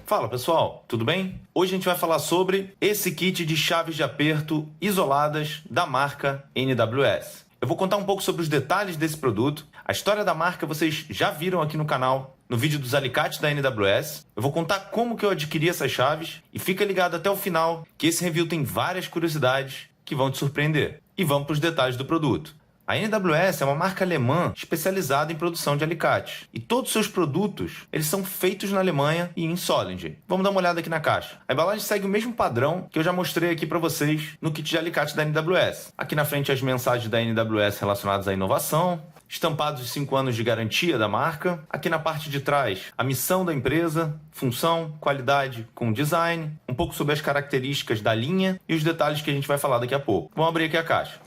Fala pessoal, tudo bem? Hoje a gente vai falar sobre esse kit de chaves de aperto isoladas da marca NWS. Eu vou contar um pouco sobre os detalhes desse produto. A história da marca vocês já viram aqui no canal, no vídeo dos alicates da NWS. Eu vou contar como que eu adquiri essas chaves e fica ligado até o final, que esse review tem várias curiosidades que vão te surpreender. E vamos para os detalhes do produto. A NWS é uma marca alemã especializada em produção de alicates. E todos os seus produtos eles são feitos na Alemanha e em Solingen. Vamos dar uma olhada aqui na caixa. A embalagem segue o mesmo padrão que eu já mostrei aqui para vocês no kit de alicate da NWS. Aqui na frente as mensagens da NWS relacionadas à inovação, estampados de 5 anos de garantia da marca. Aqui na parte de trás, a missão da empresa, função, qualidade com design, um pouco sobre as características da linha e os detalhes que a gente vai falar daqui a pouco. Vamos abrir aqui a caixa.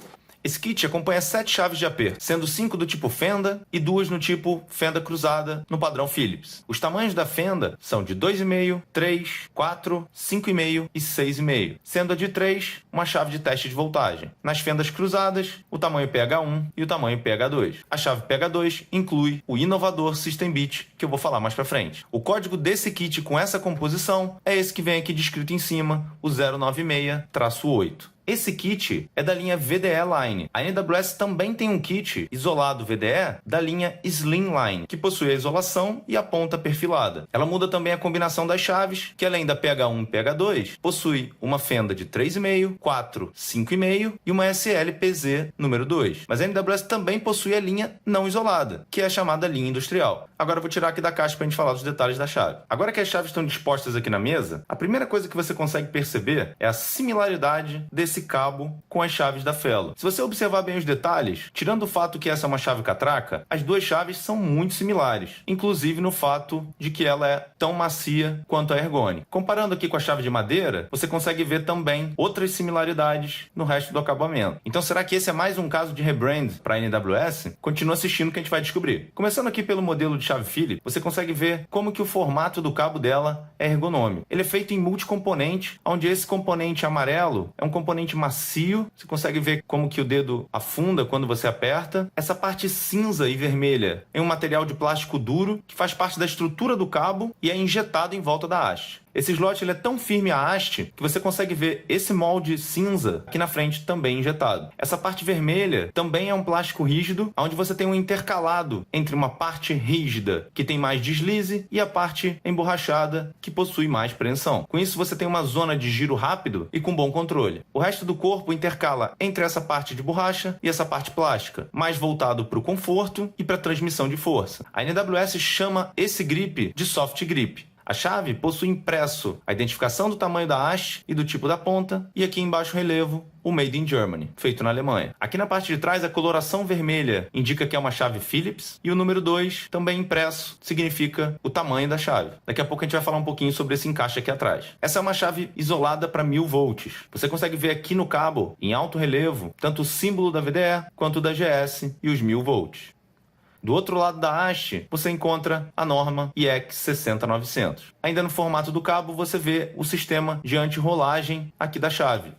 Esse kit acompanha 7 chaves de aperto, sendo 5 do tipo fenda e 2 no tipo fenda cruzada no padrão Phillips. Os tamanhos da fenda são de 2,5, 3, 4, 5,5 e 6,5, sendo a de 3 uma chave de teste de voltagem. Nas fendas cruzadas, o tamanho PH1 e o tamanho PH2. A chave PH2 inclui o inovador System Bit, que eu vou falar mais pra frente. O código desse kit com essa composição é esse que vem aqui descrito em cima, o 096-8. Esse kit é da linha VDE Line. A NWS também tem um kit isolado VDE da linha Slim Line, que possui a isolação e a ponta perfilada. Ela muda também a combinação das chaves, que além da PH1 e PH2, possui uma fenda de 3,5, 4, 5,5 e uma SLPZ número 2. Mas a NWS também possui a linha não isolada, que é a chamada linha industrial. Agora eu vou tirar aqui da caixa para a gente falar dos detalhes da chave. Agora que as chaves estão dispostas aqui na mesa, a primeira coisa que você consegue perceber é a similaridade desse cabo com as chaves da Fellow. Se você observar bem os detalhes, tirando o fato que essa é uma chave catraca, as duas chaves são muito similares, inclusive no fato de que ela é tão macia quanto a Ergone. Comparando aqui com a chave de madeira, você consegue ver também outras similaridades no resto do acabamento. Então será que esse é mais um caso de rebrand para a NWS? Continua assistindo que a gente vai descobrir. Começando aqui pelo modelo de chave Phillips, você consegue ver como que o formato do cabo dela é ergonômico. Ele é feito em multicomponente, onde esse componente amarelo é um componente macio, você consegue ver como que o dedo afunda quando você aperta. Essa parte cinza e vermelha é um material de plástico duro que faz parte da estrutura do cabo e é injetado em volta da haste. Esse slot ele é tão firme à haste que você consegue ver esse molde cinza aqui na frente também injetado. Essa parte vermelha também é um plástico rígido, onde você tem um intercalado entre uma parte rígida que tem mais deslize e a parte emborrachada que possui mais preensão. Com isso você tem uma zona de giro rápido e com bom controle. O resto do corpo intercala entre essa parte de borracha e essa parte plástica, mais voltado para o conforto e para a transmissão de força. A NWS chama esse grip de soft grip. A chave possui impresso a identificação do tamanho da haste e do tipo da ponta, e aqui embaixo relevo o Made in Germany, feito na Alemanha. Aqui na parte de trás, a coloração vermelha indica que é uma chave Phillips, e o número 2, também impresso, significa o tamanho da chave. Daqui a pouco a gente vai falar um pouquinho sobre esse encaixe aqui atrás. Essa é uma chave isolada para 1000 volts. Você consegue ver aqui no cabo, em alto relevo, tanto o símbolo da VDE quanto o da GS e os 1000 volts. Do outro lado da haste, você encontra a norma IEC 60900. Ainda no formato do cabo, você vê o sistema de anti-rolagem aqui da chave,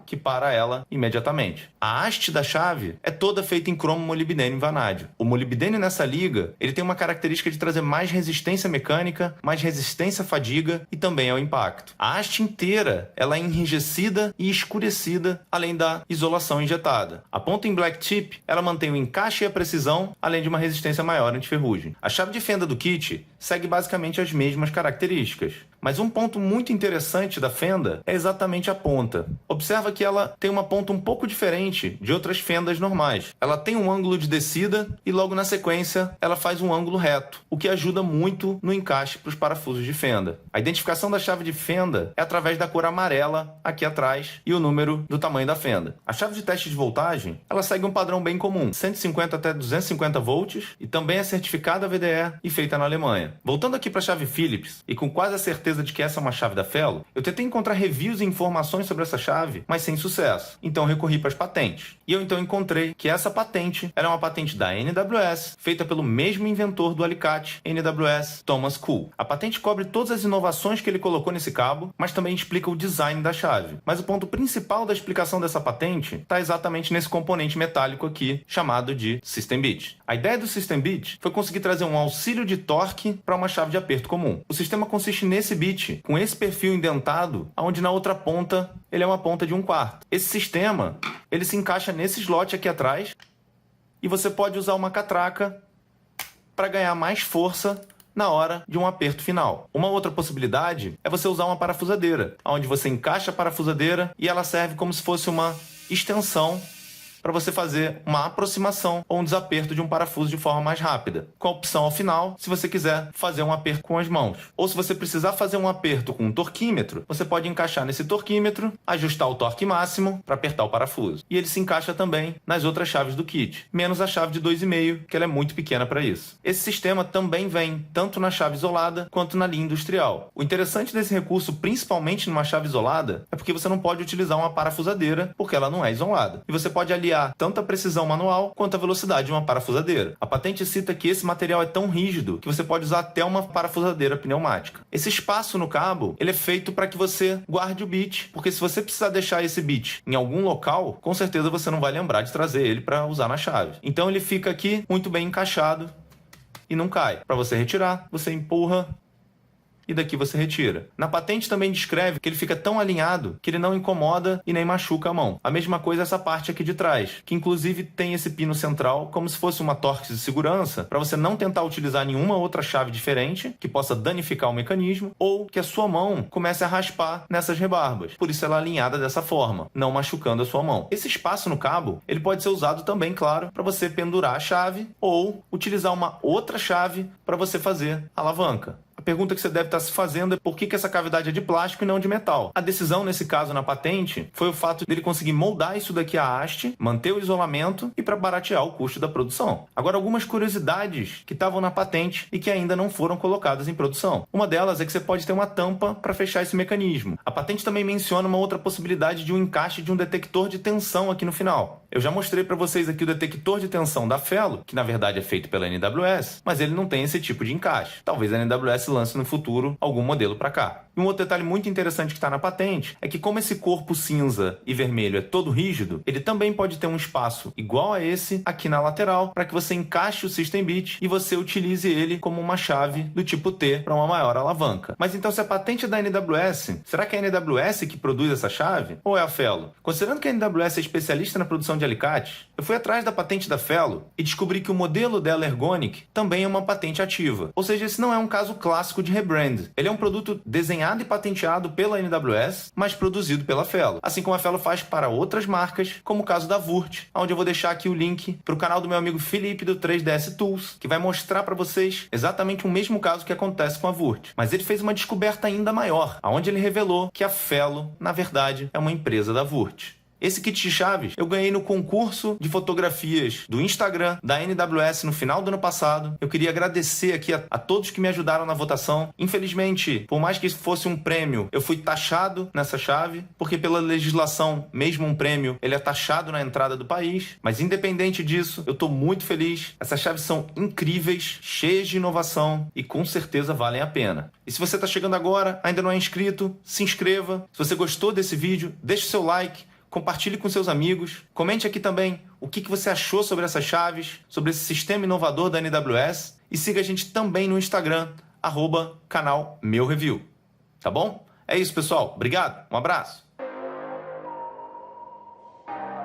que para ela imediatamente. A haste da chave é toda feita em cromo molibdênio vanádio. O molibdênio nessa liga, ele tem uma característica de trazer mais resistência mecânica, mais resistência à fadiga e também ao impacto. A haste inteira, ela é enrijecida e escurecida, além da isolação injetada. A ponta em black tip, ela mantém o encaixe e a precisão, além de uma resistência maior anti-ferrugem. A chave de fenda do kit segue basicamente as mesmas características. Mas um ponto muito interessante da fenda é exatamente a ponta. Observa que ela tem uma ponta um pouco diferente de outras fendas normais. Ela tem um ângulo de descida e logo na sequência ela faz um ângulo reto, o que ajuda muito no encaixe para os parafusos de fenda. A identificação da chave de fenda é através da cor amarela aqui atrás e o número do tamanho da fenda. A chave de teste de voltagem, ela segue um padrão bem comum, 150 até 250 volts, e também é certificada VDE e feita na Alemanha. Voltando aqui para a chave Phillips, e com quase a certeza de que essa é uma chave da Fellow, eu tentei encontrar reviews e informações sobre essa chave, mas sem sucesso. Então recorri para as patentes. E eu então encontrei que essa patente era uma patente da NWS, feita pelo mesmo inventor do alicate, NWS Thomas Kuhl. A patente cobre todas as inovações que ele colocou nesse cabo, mas também explica o design da chave. Mas o ponto principal da explicação dessa patente está exatamente nesse componente metálico aqui, chamado de System Bit. A ideia do System Bit foi conseguir trazer um auxílio de torque para uma chave de aperto comum. O sistema consiste nesse esse bit com esse perfil indentado, onde na outra ponta ele é uma ponta de 1/4. Esse sistema ele se encaixa nesse slot aqui atrás e você pode usar uma catraca para ganhar mais força na hora de um aperto final. Uma outra possibilidade é você usar uma parafusadeira, onde você encaixa a parafusadeira e ela serve como se fosse uma extensão para você fazer uma aproximação ou um desaperto de um parafuso de forma mais rápida. Com a opção ao final, se você quiser fazer um aperto com as mãos. Ou se você precisar fazer um aperto com um torquímetro, você pode encaixar nesse torquímetro, ajustar o torque máximo para apertar o parafuso. E ele se encaixa também nas outras chaves do kit, menos a chave de 2,5, que ela é muito pequena para isso. Esse sistema também vem tanto na chave isolada quanto na linha industrial. O interessante desse recurso, principalmente numa chave isolada, é porque você não pode utilizar uma parafusadeira, porque ela não é isolada. E você pode aliar tanto a precisão manual quanto a velocidade de uma parafusadeira. A patente cita que esse material é tão rígido que você pode usar até uma parafusadeira pneumática. Esse espaço no cabo ele é feito para que você guarde o bit, porque se você precisar deixar esse bit em algum local, com certeza você não vai lembrar de trazer ele para usar na chave. Então ele fica aqui muito bem encaixado e não cai. Para você retirar, você empurra e daqui você retira. Na patente também descreve que ele fica tão alinhado que ele não incomoda e nem machuca a mão. A mesma coisa essa parte aqui de trás, que inclusive tem esse pino central como se fosse uma Torx de segurança, para você não tentar utilizar nenhuma outra chave diferente que possa danificar o mecanismo ou que a sua mão comece a raspar nessas rebarbas. Por isso ela é alinhada dessa forma, não machucando a sua mão. Esse espaço no cabo, ele pode ser usado também, claro, para você pendurar a chave ou utilizar uma outra chave para você fazer a alavanca. A pergunta que você deve estar se fazendo é por que essa cavidade é de plástico e não de metal. A decisão nesse caso na patente foi o fato dele conseguir moldar isso daqui à haste, manter o isolamento e para baratear o custo da produção. Agora, algumas curiosidades que estavam na patente e que ainda não foram colocadas em produção. Uma delas é que você pode ter uma tampa para fechar esse mecanismo. A patente também menciona uma outra possibilidade de um encaixe de um detector de tensão aqui no final. Eu já mostrei para vocês aqui o detector de tensão da Felo, que na verdade é feito pela NWS, mas ele não tem esse tipo de encaixe. Talvez a NWS lance no futuro algum modelo para cá. E um outro detalhe muito interessante que está na patente é que como esse corpo cinza e vermelho é todo rígido, ele também pode ter um espaço igual a esse aqui na lateral para que você encaixe o System Bit e você utilize ele como uma chave do tipo T para uma maior alavanca. Mas então se a patente é da NWS, será que é a NWS que produz essa chave? Ou é a Felo? Considerando que a NWS é especialista na produção de alicates, eu fui atrás da patente da Felo e descobri que o modelo dela Ergonic também é uma patente ativa. Ou seja, esse não é um caso clássico de rebrand. Ele é um produto desenhado e patenteado pela NWS, mas produzido pela Felo. Assim como a Felo faz para outras marcas, como o caso da Wurt, onde eu vou deixar aqui o link para o canal do meu amigo Felipe do 3DS Tools, que vai mostrar para vocês exatamente o mesmo caso que acontece com a Wurt. Mas ele fez uma descoberta ainda maior, onde ele revelou que a Felo, na verdade, é uma empresa da Wurt. Esse kit de chaves eu ganhei no concurso de fotografias do Instagram da NWS no final do ano passado. Eu queria agradecer aqui a todos que me ajudaram na votação. Infelizmente, por mais que fosse um prêmio, eu fui taxado nessa chave, porque pela legislação, mesmo um prêmio, ele é taxado na entrada do país. Mas independente disso, eu estou muito feliz. Essas chaves são incríveis, cheias de inovação e com certeza valem a pena. E se você está chegando agora, ainda não é inscrito, se inscreva. Se você gostou desse vídeo, deixe seu like. Compartilhe com seus amigos. Comente aqui também o que você achou sobre essas chaves, sobre esse sistema inovador da NWS. E siga a gente também no Instagram, @canal Meu Review. Tá bom? É isso, pessoal. Obrigado. Um abraço.